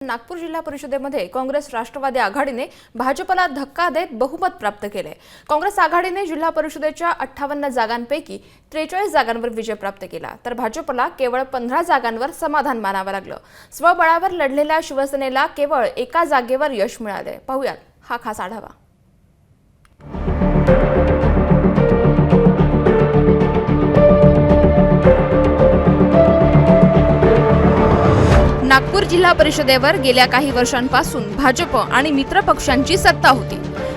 नागपूर जिल्हा परिषदेमध्ये काँग्रेस राष्ट्रवादी आघाडीने भाजपला धक्का देत बहुमत प्राप्त केले। काँग्रेस आघाडीने जिल्हा परिषदेच्या 58 जागांपैकी 43 जागांवर विजय प्राप्त केला, तर भाजपला केवळ 15 जागांवर समाधान मानावं लागलं। स्वबळावर लढलेल्या शिवसेनेला केवळ एका जागेवर यश मिळाले। पाहूयात हा खास आढावा। नागपूर जिल्हा परिषदेवर गेल्या काही वर्षांपासून भाजप आणि मित्र पक्षांची सत्ता होती।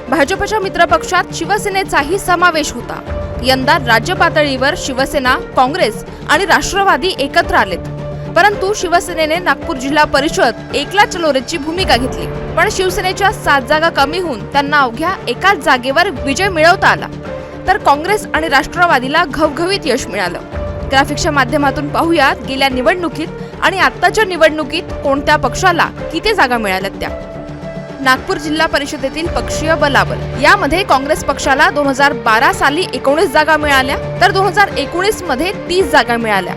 भाजपच्या मित्र पक्षात शिवसेनेचाही समावेश होता। यंदा राज्य पातळीवर शिवसेना, काँग्रेस आणि राष्ट्रवादी एकत्र आलेत, परंतु शिवसेनेने नागपूर जिल्हा परिषद एकला चलोरेची भूमिका घेतली। पण शिवसेनेच्या 7 जागा कमी होऊन त्यांना अवघ्या एकाच जागेवर विजय मिळवता आला, तर काँग्रेस आणि राष्ट्रवादीला घवघवीत यश मिळालं। ग्राफिक्सच्या माध्यमातून पाहूयात गेल्या निवडणुकीत आणि आत्ताच्या निवडणुकीत कोणत्या पक्षाला किती जागा मिळाल्यात त्या। नागपूर जिल्हा परिषदेतील पक्षीय बलाबल यामध्ये काँग्रेस पक्षाला 2012 साली 19 जागा मिळाल्या, तर 2019 मध्ये 30 जागा मिळाल्या।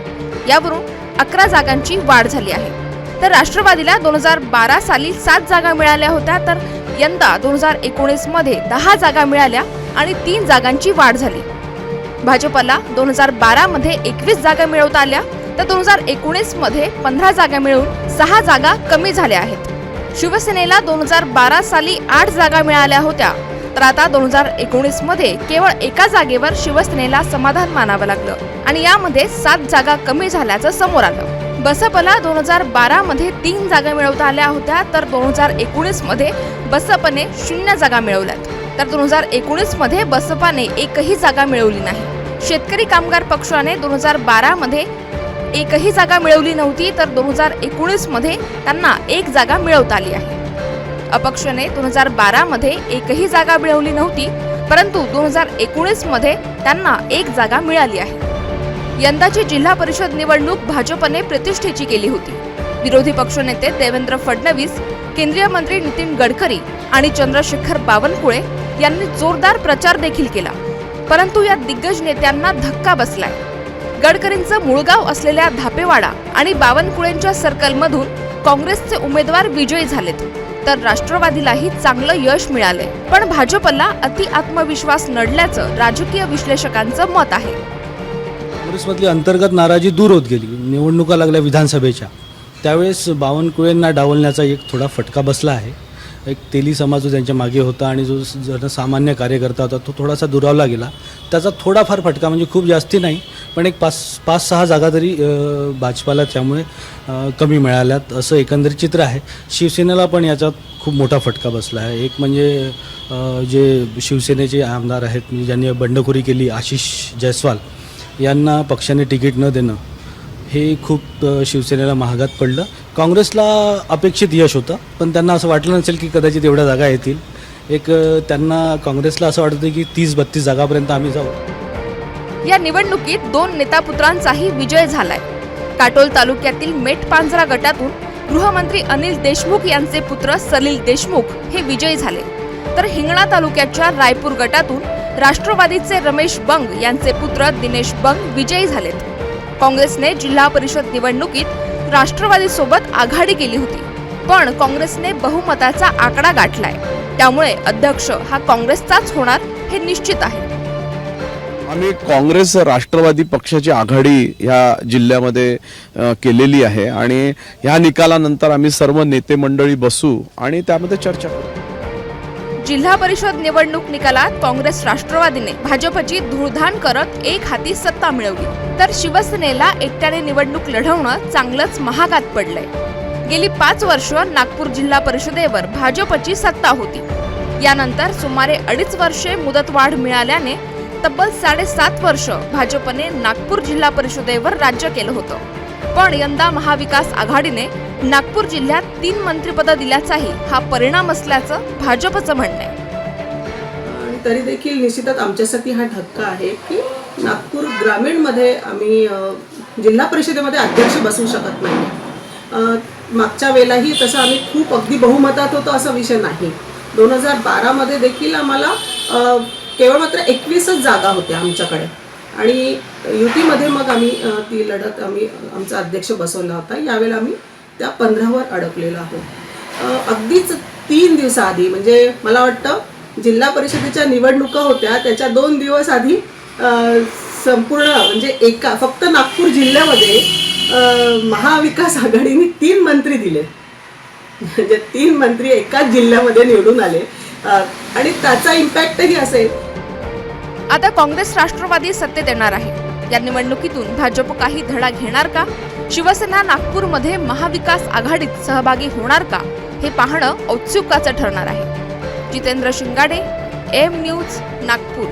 यावरून 11 जागांची वाढ झाली आहे। तर राष्ट्रवादीला 2012 साली 7 जागा मिळाल्या होत्या, तर यंदा 2019 मध्ये 10 जागा मिळाल्या आणि 3 जागांची वाढ झाली। भाजपला 2012 मध्ये 21 जागा मिळवता आल्या, तर 2019 मध्ये 15 जागा मिळून 6 जागा कमी झाल्या आहेत। शिवसेनेला 2012 साली 8 जागा मिळाल्या होत्या, तर आता 2019 मध्ये केवळ एका जागेवर शिवसेनेला समाधान मानावं लागलं आणि यामध्ये 7 जागा कमी झाल्याचं समोर आलं। बसपला 2012 मध्ये 3 जागा मिळवता आल्या होत्या, तर 2019 मध्ये बसपने 0 जागा मिळवल्यात, तर 2019 मध्ये बसपाने एकही जागा मिळवली नाही। शेतकरी कामगार पक्षाने 2012 मध्ये एकही जागा मिळवली नव्हती, तर 2019 मध्ये त्यांना 1 जागा मिळवता आली आहे। अपक्षने 2012 मध्ये एकही जागा मिळवली नव्हती, परंतु 2019 मध्ये त्यांना 1 जागा मिळाली आहे। यंदाची जिल्हा परिषद निवडणूक भाजपने प्रतिष्ठेची केली होती। विरोधी पक्षनेते देवेंद्र फडणवीस, केंद्रीय मंत्री नितीन गडकरी आणि चंद्रशेखर बावनकुळे यांनी जोरदार प्रचार देखील केला, परंतु या दिग्गज नेत्यांना धक्का बसलाय। गडकरींचं मूळगाव असलेल्या धापेवाडा आणि बावनकुळेंच्या सर्कलमधून काँग्रेसचे उमेदवार विजयी झालेत, तर राष्ट्रवादीलाही चांगलं यश मिळालंय। पण भाजपला अति आत्मविश्वास नडल्याचं राजकीय विश्लेषकांचं मत आहे। काँग्रेसमधली अंतर्गत नाराजी दूर होत गेली। निवडणुका लागल्या विधानसभेच्या, त्यावेळेस बावनकुळेंना डावलण्याचा एक थोडा फटका बसला आहे। एक तेली समाज जो त्यांच्या मागे होता आणि जो जनसामान्य कार्यकर्ता होता तो थोडासा दुरावला गेला। त्याचा थोडाफार फटका, म्हणजे खूप जास्ती नाही, पण एक 5-6 जागा तरी भाजपाला त्यामुळे कमी मिळाल्यात असं एकंदरीत चित्र आहे। शिवसेनेला पण याच्यात खूप मोठा फटका बसला आहे। एक म्हणजे जे शिवसेनेचे आमदार आहेत, म्हणजे ज्यांनी बंडखोरी केली, आशिष जयस्वाल यांना पक्षाने तिकीट न देणं हे खूप शिवसेनेला महागात पडलं। काँग्रेसला अपेक्षित यश होतं, पण त्यांना असं वाटलं नसेल की कदाचित एवढ्या जागा येतील। एक त्यांना काँग्रेसला असं वाटतं की 30-32 जागापर्यंत आम्ही जाऊ। या निवडणुकीत 2 नेतापुत्रांचाही विजय झालाय। काटोल तालुक्यातील मेटपांजरा गटातून गृहमंत्री अनिल देशमुख यांचे पुत्र सलील देशमुख हे विजयी झाले, तर हिंगणा तालुक्याच्या रायपूर गटातून राष्ट्रवादीचे रमेश बंग यांचे पुत्र दिनेश बंग विजयी झालेत। काँग्रेसने जिल्हा परिषद निवडणुकीत राष्ट्रवादी सोबत आघाडी केली होती, पण काँग्रेसने बहुमताचा आकडा गाठलाय, त्यामुळे अध्यक्ष हा काँग्रेसचाच होणार हे निश्चित आहे। आम्ही काँग्रेस राष्ट्रवादी पक्षाची आघाडी या जिल्ह्यामध्ये केलेली आहे आणि ह्या निकालानंतर आम्ही सर्व नेते मंडळी बसू आणि त्यामध्ये चर्चा करू। जिल्हा परिषद निवडणूक निकालात काँग्रेस राष्ट्रवादीने भाजपची धुळधाण करत एक हाती सत्ता मिळवली, तर शिवसेनेला एकट्याने निवडणूक लढवणं चांगलंच महागात पडलंय। गेली 5 वर्ष नागपूर जिल्हा परिषदेवर भाजपची सत्ता होती। यानंतर सुमारे 2.5 वर्षे मुदतवाढ मिळाल्याने तब्बल 7.5 वर्ष भाजपने नागपूर जिल्हा परिषदेवर राज्य केलं होतं। पण यंदा महाविकास आघाडीने नागपूर जिल्ह्यात 3 मंत्रिपद दिल्याचाही हा परिणाम असल्याचं भाजपचं म्हणणं आहे। तरी देखील निश्चितच आमच्यासाठी हा धक्का आहे की नागपूर ग्रामीणमध्ये आम्ही जिल्हा परिषदेमध्ये अध्यक्ष बसू शकत नाही। मागच्या वेळेलाही तसं आम्ही खूप अगदी बहुमतात होतो असा विषय नाही। 2012 मध्ये देखील आम्हाला केवळ मात्र 21च जागा होत्या आमच्याकडे आणि युतीमध्ये मग आम्ही ती लढत आम्ही आमचा अध्यक्ष बसवला होता। यावेळेला आम्ही त्या 15वर अडकलेलो आहोत. अगदीच 3 दिवसाआधी, म्हणजे मला वाटतं जिल्हा परिषदेच्या निवडणुका होत्या त्याच्या 2 दिवस आधी संपूर्ण म्हणजे फक्त नागपूर जिल्ह्यामध्ये महाविकास आघाडीने 3 मंत्री दिले. म्हणजे 3 मंत्री एकाच जिल्ह्यामध्ये निवडून आले आणि त्याचा इम्पॅक्टही असेल. आता काँग्रेस राष्ट्रवादी सत्तेत येणार आहे. या निवडणुकीतून भाजप काही धडा घेणार का? शिवसेना नागपूरमध्ये महाविकास आघाडीत सहभागी होणार का? हे पाहणं औत्सुक्याचं ठरणार आहे. जितेंद्र शिंगाडे, एम न्यूज, नागपूर.